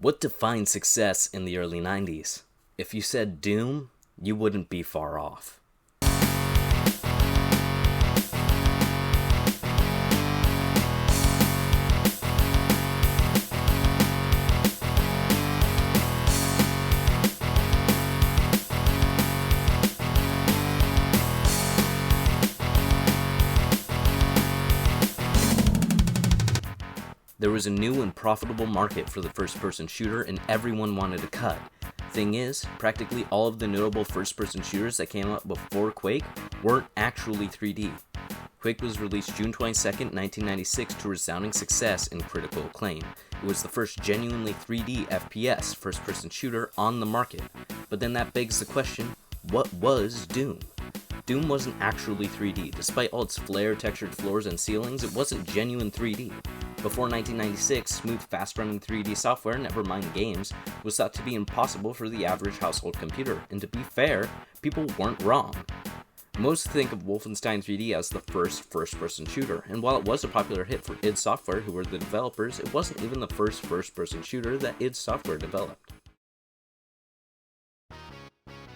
What defined success in the early 90s? If you said Doom, you wouldn't be far off. There was a new and profitable market for the first-person shooter, and everyone wanted to cut. Thing is, practically all of the notable first-person shooters that came out before Quake weren't actually 3D. Quake was released June 22, 1996 to resounding success and critical acclaim. It was the first genuinely 3D FPS first-person shooter on the market. But then that begs the question, what was Doom? Doom wasn't actually 3D. Despite all its flare-textured floors and ceilings, it wasn't genuine 3D. Before 1996, smooth, fast-running 3D software, never mind games, was thought to be impossible for the average household computer, and to be fair, people weren't wrong. Most think of Wolfenstein 3D as the first-person shooter, and while it was a popular hit for id Software, who were the developers, it wasn't even the first-person shooter that id Software developed.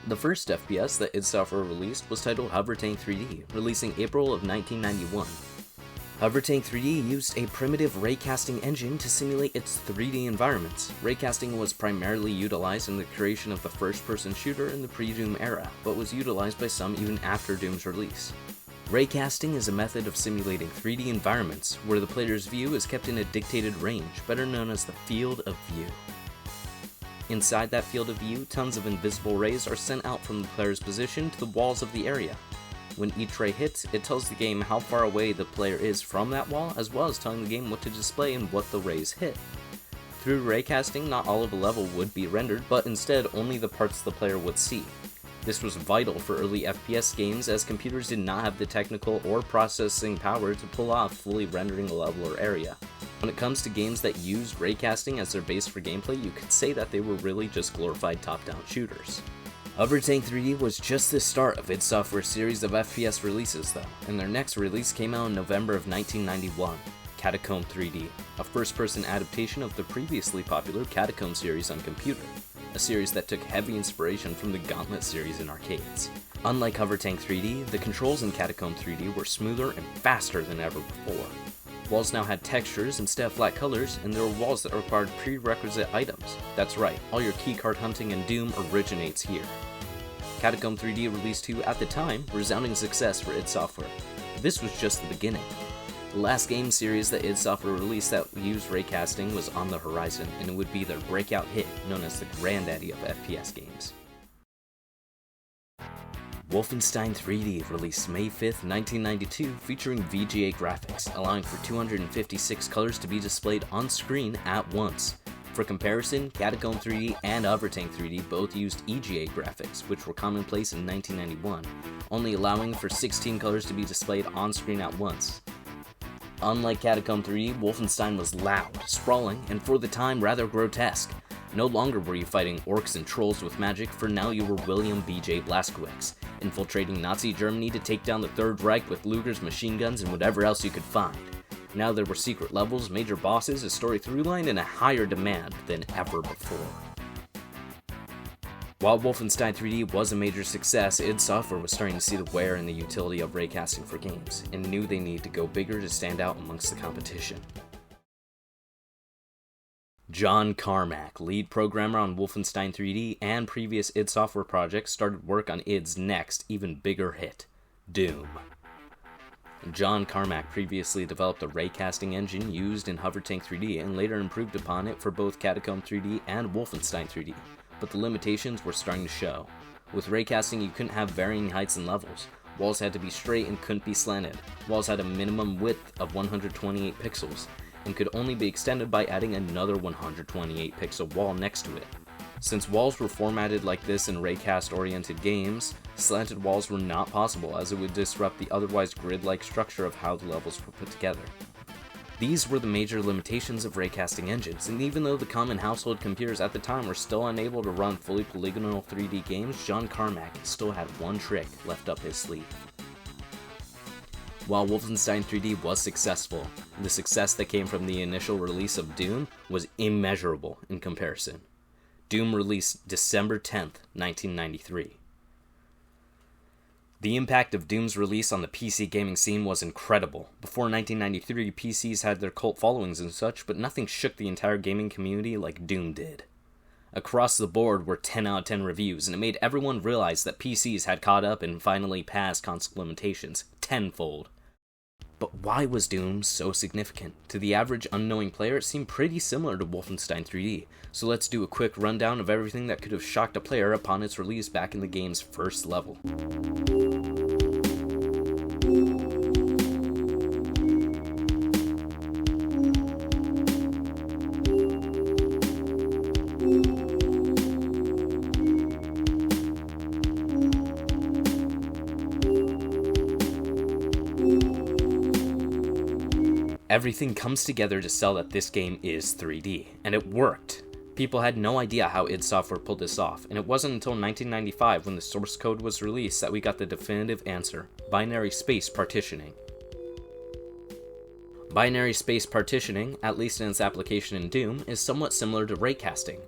The first FPS that id Software released was titled Hover Tank 3D, releasing April of 1991. Hover Tank 3D used a primitive raycasting engine to simulate its 3D environments. Raycasting was primarily utilized in the creation of the first-person shooter in the pre-Doom era, but was utilized by some even after Doom's release. Raycasting is a method of simulating 3D environments, where the player's view is kept in a dictated range, better known as the field of view. Inside that field of view, tons of invisible rays are sent out from the player's position to the walls of the area. When each ray hits, it tells the game how far away the player is from that wall, as well as telling the game what to display and what the rays hit. Through raycasting, not all of a level would be rendered, but instead only the parts the player would see. This was vital for early FPS games, as computers did not have the technical or processing power to pull off fully rendering a level or area. When it comes to games that used raycasting as their base for gameplay, you could say that they were really just glorified top-down shooters. Hover Tank 3D was just the start of id Software's series of FPS releases though, and their next release came out in November of 1991, Catacomb 3D, a first-person adaptation of the previously popular Catacomb series on computer, a series that took heavy inspiration from the Gauntlet series in arcades. Unlike Hover Tank 3D, the controls in Catacomb 3D were smoother and faster than ever before. Walls now had textures instead of flat colors, and there were walls that required prerequisite items. That's right, all your keycard hunting in Doom originates here. Catacomb 3D released to, at the time, resounding success for id Software. This was just the beginning. The last game series that id Software released that used raycasting was on the horizon, and it would be their breakout hit, known as the granddaddy of FPS games. Wolfenstein 3D released May 5th, 1992, featuring VGA graphics, allowing for 256 colors to be displayed on screen at once. For comparison, Catacomb 3D and Hover Tank 3D both used EGA graphics, which were commonplace in 1991, only allowing for 16 colors to be displayed on screen at once. Unlike Catacomb 3D, Wolfenstein was loud, sprawling, and for the time rather grotesque. No longer were you fighting orcs and trolls with magic, for now you were William B.J. Blazkowicz, infiltrating Nazi Germany to take down the Third Reich with Luger's machine guns and whatever else you could find. Now there were secret levels, major bosses, a story throughline, and a higher demand than ever before. While Wolfenstein 3D was a major success, id Software was starting to see the wear and the utility of raycasting for games, and knew they needed to go bigger to stand out amongst the competition. John Carmack, lead programmer on Wolfenstein 3D and previous id Software projects, started work on id's next, even bigger hit, Doom. John Carmack previously developed a raycasting engine used in Hover Tank 3D and later improved upon it for both Catacomb 3D and Wolfenstein 3D, but the limitations were starting to show. With raycasting, you couldn't have varying heights and levels. Walls had to be straight and couldn't be slanted. Walls had a minimum width of 128 pixels, and could only be extended by adding another 128 pixel wall next to it. Since walls were formatted like this in raycast-oriented games, slanted walls were not possible, as it would disrupt the otherwise grid-like structure of how the levels were put together. These were the major limitations of raycasting engines, and even though the common household computers at the time were still unable to run fully polygonal 3D games, John Carmack still had one trick left up his sleeve. While Wolfenstein 3D was successful, the success that came from the initial release of Doom was immeasurable in comparison. Doom released December 10th, 1993. The impact of Doom's release on the PC gaming scene was incredible. Before 1993, PCs had their cult followings and such, but nothing shook the entire gaming community like Doom did. Across the board were 10 out of 10 reviews, and it made everyone realize that PCs had caught up and finally passed console limitations, tenfold. But why was Doom so significant? To the average unknowing player, it seemed pretty similar to Wolfenstein 3D, so let's do a quick rundown of everything that could have shocked a player upon its release back in the game's first level. Everything comes together to sell that this game is 3D, and it worked. People had no idea how id Software pulled this off, and it wasn't until 1995 when the source code was released that we got the definitive answer: binary space partitioning. Binary space partitioning, at least in its application in Doom, is somewhat similar to raycasting.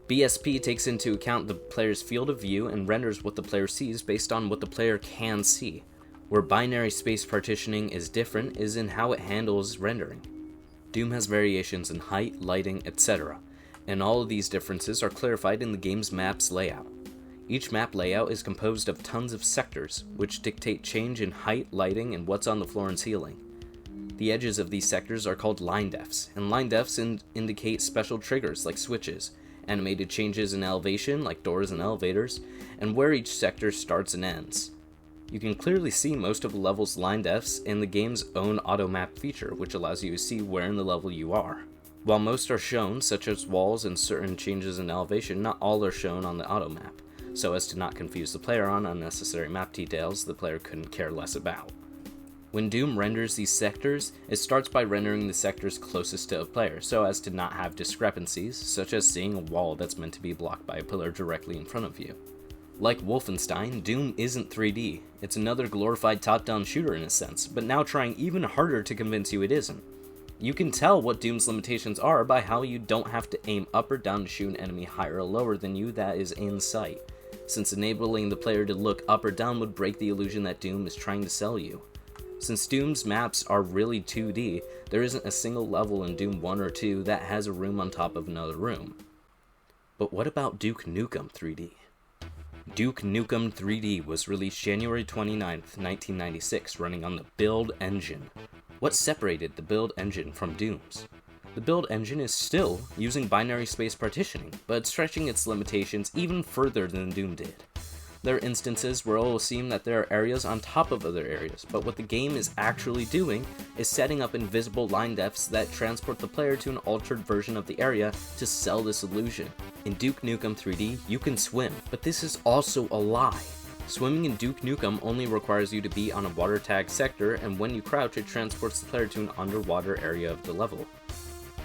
BSP takes into account the player's field of view and renders what the player sees based on what the player can see. Where binary space partitioning is different is in how it handles rendering. Doom has variations in height, lighting, etc., and all of these differences are clarified in the game's map's layout. Each map layout is composed of tons of sectors, which dictate change in height, lighting, and what's on the floor and ceiling. The edges of these sectors are called line defs, and line defs indicate special triggers like switches, animated changes in elevation like doors and elevators, and where each sector starts and ends. You can clearly see most of the level's line defs in the game's own auto map feature, which allows you to see where in the level you are. While most are shown, such as walls and certain changes in elevation, not all are shown on the auto map, so as to not confuse the player on unnecessary map details the player couldn't care less about. When Doom renders these sectors, it starts by rendering the sectors closest to a player, so as to not have discrepancies, such as seeing a wall that's meant to be blocked by a pillar directly in front of you. Like Wolfenstein, Doom isn't 3D. It's another glorified top-down shooter in a sense, but now trying even harder to convince you it isn't. You can tell what Doom's limitations are by how you don't have to aim up or down to shoot an enemy higher or lower than you that is in sight, since enabling the player to look up or down would break the illusion that Doom is trying to sell you. Since Doom's maps are really 2D, there isn't a single level in Doom 1 or 2 that has a room on top of another room. But what about Duke Nukem 3D? Duke Nukem 3D was released January 29th, 1996, running on the Build engine. What separated the Build engine from Doom's? The Build engine is still using binary space partitioning, but stretching its limitations even further than Doom did. There are instances where it will seem that there are areas on top of other areas, but what the game is actually doing is setting up invisible line defs that transport the player to an altered version of the area to sell this illusion. In Duke Nukem 3D, you can swim, but this is also a lie. Swimming in Duke Nukem only requires you to be on a water tag sector, and when you crouch, it transports the player to an underwater area of the level.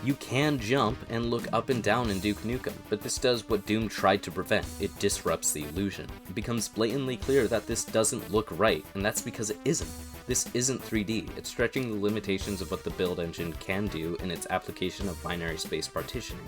You can jump and look up and down in Duke Nukem, but this does what Doom tried to prevent. It disrupts the illusion. It becomes blatantly clear that this doesn't look right, and that's because it isn't. This isn't 3D. It's stretching the limitations of what the Build engine can do in its application of binary space partitioning.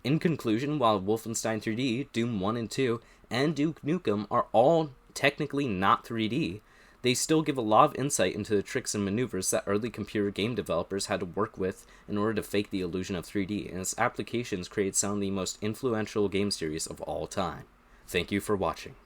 In conclusion, while Wolfenstein 3D, Doom 1 and 2, and Duke Nukem are all technically not 3D, they still give a lot of insight into the tricks and maneuvers that early computer game developers had to work with in order to fake the illusion of 3D, and its applications create some of the most influential game series of all time. Thank you for watching.